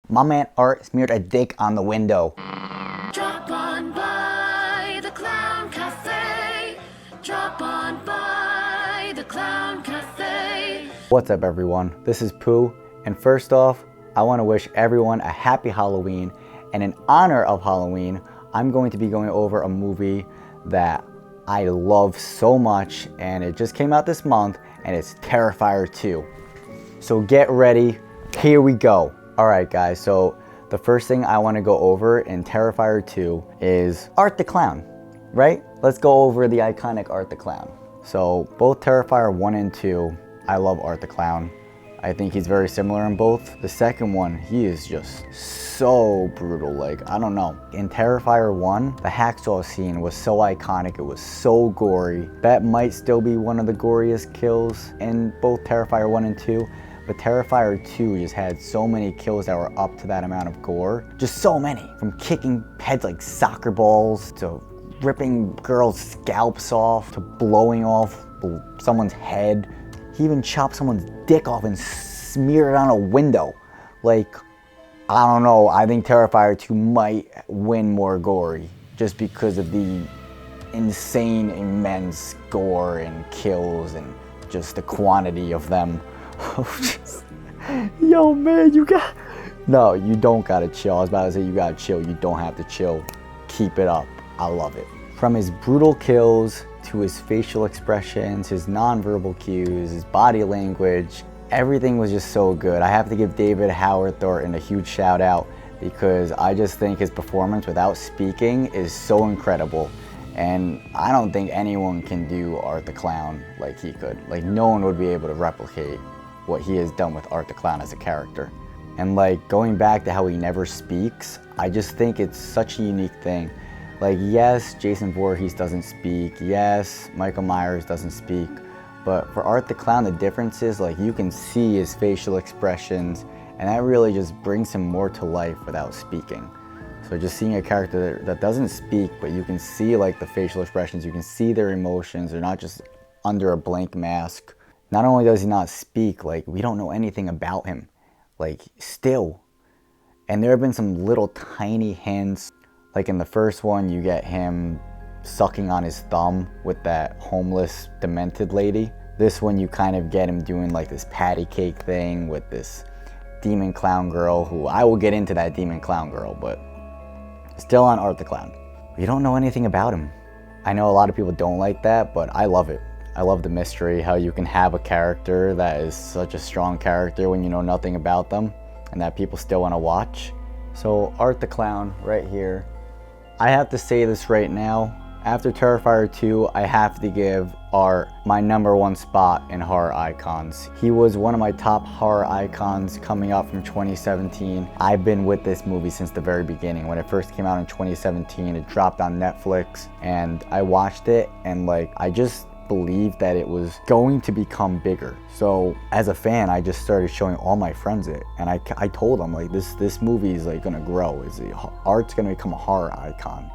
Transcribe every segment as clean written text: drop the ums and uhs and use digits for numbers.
My man Art smeared a dick on the window. Drop on by the Clown Cafe. Drop on by the Clown Cafe. What's up, everyone? This is Pooh, and first off, I want to wish everyone a happy Halloween, and in honor of Halloween, I'm going to be going over a movie that I love so much, and it just came out this month, and it's Terrifier 2. So get ready, here we go. Alright guys, so the first thing I want to go over in Terrifier 2 is Art the Clown, right? Let's go over the iconic Art the Clown. So both Terrifier 1 and 2, I love Art the Clown. I think he's very similar in both. The second one, he is just so brutal, like, I don't know. In Terrifier 1, the hacksaw scene was so iconic, it was so gory. That might still be one of the goriest kills in both Terrifier 1 and 2, but Terrifier 2 just had so many kills that were up to that amount of gore. Just so many. From kicking heads like soccer balls, to ripping girls' scalps off, to blowing off someone's head. He even chopped someone's dick off and smeared it on a window. Like, I don't know, I think Terrifier 2 might win more gory just because of the insane, immense gore and kills and just the quantity of them. Yo, man, you got... No, you don't gotta chill. I was about to say you gotta chill. You don't have to chill. Keep it up. I love it. From his brutal kills to his facial expressions, his nonverbal cues, his body language, everything was just so good. I have to give David Howard Thornton a huge shout out because I just think his performance without speaking is so incredible. And I don't think anyone can do Art the Clown like he could. Like, no one would be able to replicate what he has done with Art the Clown as a character. And like, going back to how he never speaks, I just think it's such a unique thing. Like, yes, Jason Voorhees doesn't speak, yes, Michael Myers doesn't speak, but for Art the Clown, the difference is, like, you can see his facial expressions, and that really just brings him more to life without speaking. So just seeing a character that doesn't speak, but you can see, like, the facial expressions, you can see their emotions, they're not just under a blank mask. Not only does he not speak, like, we don't know anything about him, like, still. And there have been some little tiny hints. Like in the first one, you get him sucking on his thumb with that homeless, demented lady. This one, you kind of get him doing like this patty cake thing with this demon clown girl, who I will get into that demon clown girl, but still on Art the Clown. We don't know anything about him. I know a lot of people don't like that, but I love it. I love the mystery, how you can have a character that is such a strong character when you know nothing about them, and that people still want to watch. So Art the Clown, right here. I have to say this right now, after Terrifier 2, I have to give Art my #1 spot in horror icons. He was one of my top horror icons coming up from 2017. I've been with this movie since the very beginning. When it first came out in 2017, it dropped on Netflix, and I watched it, and like, I just believed that it was going to become bigger. So as a fan, I just started showing all my friends it, and I told them, like, this movie is like gonna grow. Art's gonna become a horror icon,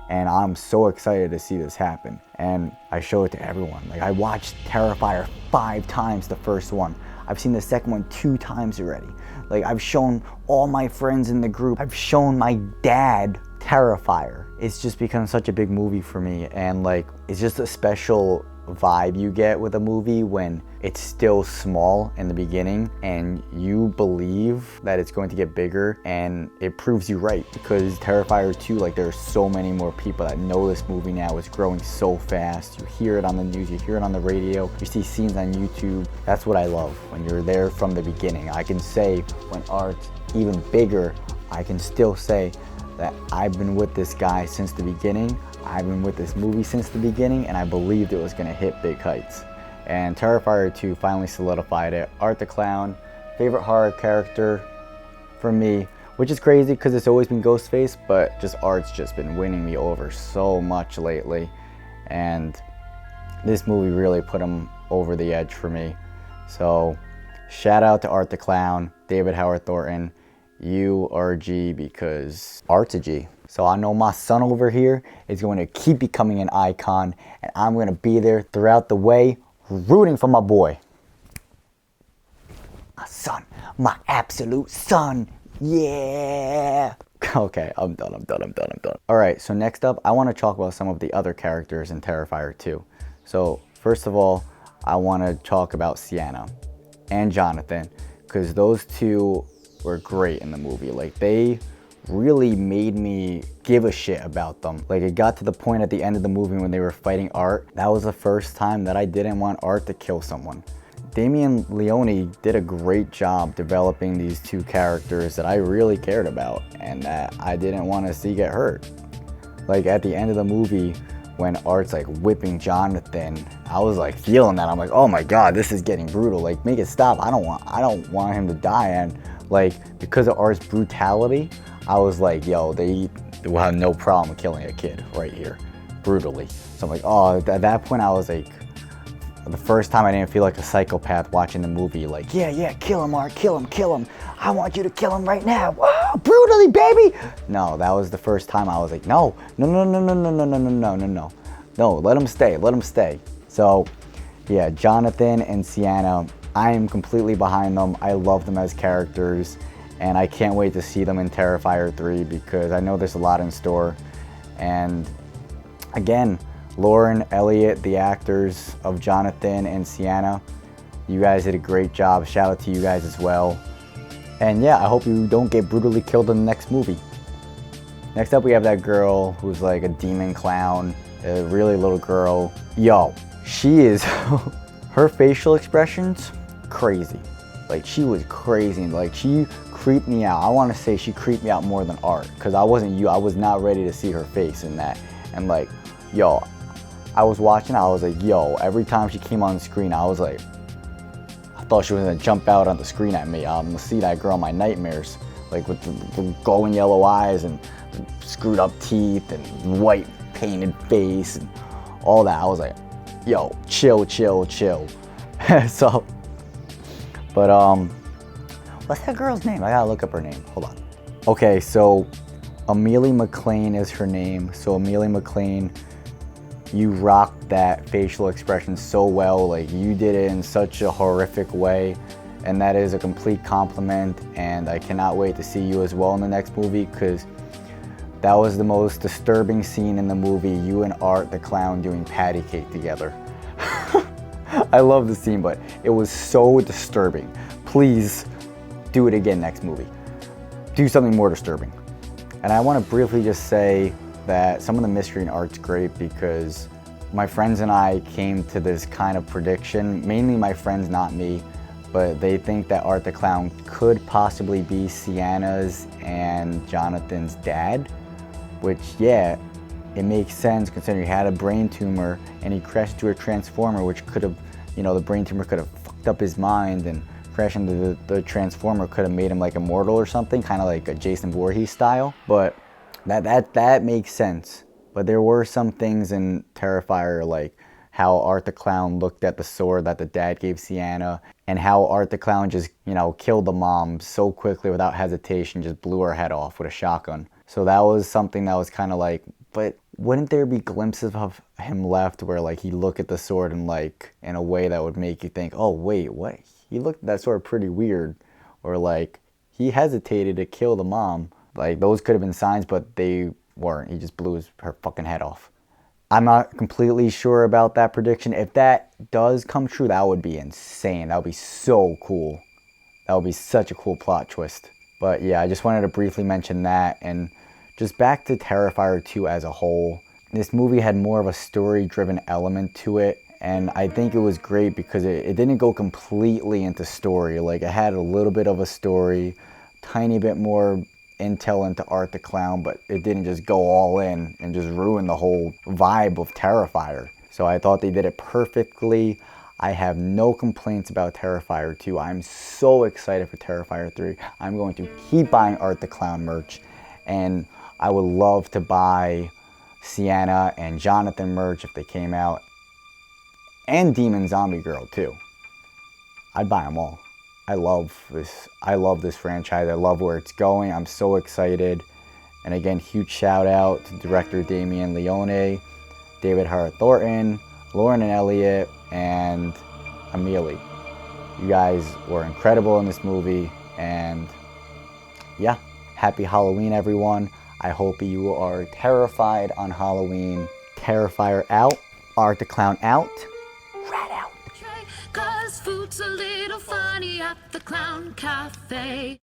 and I'm so excited to see this happen. And I show it to everyone. Like, I watched Terrifier 5 times, the first one. I've seen the second one 2 times already. Like, I've shown all my friends in the group. I've shown my dad Terrifier. It's just become such a big movie for me, and like, it's just a special vibe you get with a movie when it's still small in the beginning and you believe that it's going to get bigger, and it proves you right, because Terrifier 2, like, there's so many more people that know this movie now. It's growing so fast. You hear it on the news, you hear it on the radio, you see scenes on YouTube. That's what I love, when you're there from the beginning. I can say when Art's even bigger, I can still say that I've been with this guy since the beginning. I've been with this movie since the beginning, and I believed it was gonna hit big heights. And Terrifier 2 finally solidified it. Art the Clown, favorite horror character for me, which is crazy because it's always been Ghostface, but just Art's just been winning me over so much lately. And this movie really put him over the edge for me. So shout out to Art the Clown, David Howard Thornton. You are a G because Art's a G. So I know my son over here is going to keep becoming an icon, and I'm going to be there throughout the way, rooting for my boy. My son, my absolute son. Yeah. Okay, I'm done. All right, so next up, I want to talk about some of the other characters in Terrifier 2. So first of all, I want to talk about Sienna and Jonathan, because those two were great in the movie. Like, they really made me give a shit about them. Like, it got to the point at the end of the movie when they were fighting Art. That was the first time that I didn't want Art to kill someone. Damien Leone did a great job developing these two characters that I really cared about and that I didn't want to see get hurt. Like, at the end of the movie, when Art's like whipping Jonathan, I was like feeling that. I'm like, oh my god, this is getting brutal. Like, make it stop. I don't want him to die. And like, because of Art's brutality, I was like, yo, they will have no problem killing a kid right here, brutally. So I'm like, oh, at that point I was like, the first time I didn't feel like a psychopath watching the movie, like, yeah, kill him, Art, kill him. I want you to kill him right now. Whoa, brutally, baby. No, that was the first time I was like, no, let him stay. So, yeah, Jonathan and Sienna, I am completely behind them. I love them as characters, and I can't wait to see them in Terrifier 3 because I know there's a lot in store. And again, Lauren, Elliot, the actors of Jonathan and Sienna, you guys did a great job. Shout out to you guys as well. And yeah, I hope you don't get brutally killed in the next movie. Next up, we have that girl who's like a demon clown, a really little girl. Yo, she is, her facial expressions, crazy. Like, she was crazy. Like, she creeped me out. I want to say she creeped me out more than Art, because I was not ready to see her face in that. And like, yo, I was watching, I was like, yo, every time she came on the screen, I was like, I thought she was gonna jump out on the screen at me. I'm gonna see that girl in my nightmares, like with the golden yellow eyes and screwed up teeth and white painted face and all that. I was like, yo, chill. So, but what's that girl's name? I gotta look up her name, hold on. Okay, so Amelia McLean is her name. So Amelia McLean, you rocked that facial expression so well. Like, you did it in such a horrific way, and that is a complete compliment, and I cannot wait to see you as well in the next movie, because that was the most disturbing scene in the movie, you and Art the clown doing patty cake together. I love the scene, but it was so disturbing. Please do it again next movie. Do something more disturbing. And I want to briefly just say that some of the mystery in Art's great, because my friends and I came to this kind of prediction, mainly my friends, not me, but they think that Art the Clown could possibly be Sienna's and Jonathan's dad, which, yeah, it makes sense considering he had a brain tumor and he crashed into a transformer, which could have, you know, the brain tumor could have fucked up his mind, and crashing into the transformer could have made him like immortal or something, kind of like a Jason Voorhees style. But that makes sense. But there were some things in Terrifier, like how Art the Clown looked at the sword that the dad gave Sienna, and how Art the Clown just, you know, killed the mom so quickly without hesitation, just blew her head off with a shotgun. So that was something that was kind of like, but wouldn't there be glimpses of him left where like he looked at the sword and like in a way that would make you think, oh wait, what? He looked at that sword pretty weird, or like he hesitated to kill the mom. Like, those could have been signs, but they weren't. He just blew her fucking head off. I'm not completely sure about that prediction. If that does come true, that would be insane. That would be so cool. That would be such a cool plot twist. But yeah, I just wanted to briefly mention that. And just back to Terrifier 2 as a whole. This movie had more of a story-driven element to it. And I think it was great because it didn't go completely into story. Like, it had a little bit of a story, tiny bit more intel into Art the Clown, but it didn't just go all in and just ruin the whole vibe of Terrifier. So I thought they did it perfectly. I have no complaints about Terrifier 2. I'm so excited for Terrifier 3. I'm going to keep buying Art the Clown merch, and I would love to buy Sienna and Jonathan merch if they came out, and Demon Zombie Girl too. I'd buy them all. I love this franchise. I love where it's going. I'm so excited. And again, huge shout out to director Damien Leone, David Hart Thornton, Lauren and Elliot, and Amelie. You guys were incredible in this movie, and yeah, happy Halloween, everyone. I hope you are terrified on Halloween. Terrifier out. Art the Clown out. Rat out. Cause food's a little funny at the Clown Cafe.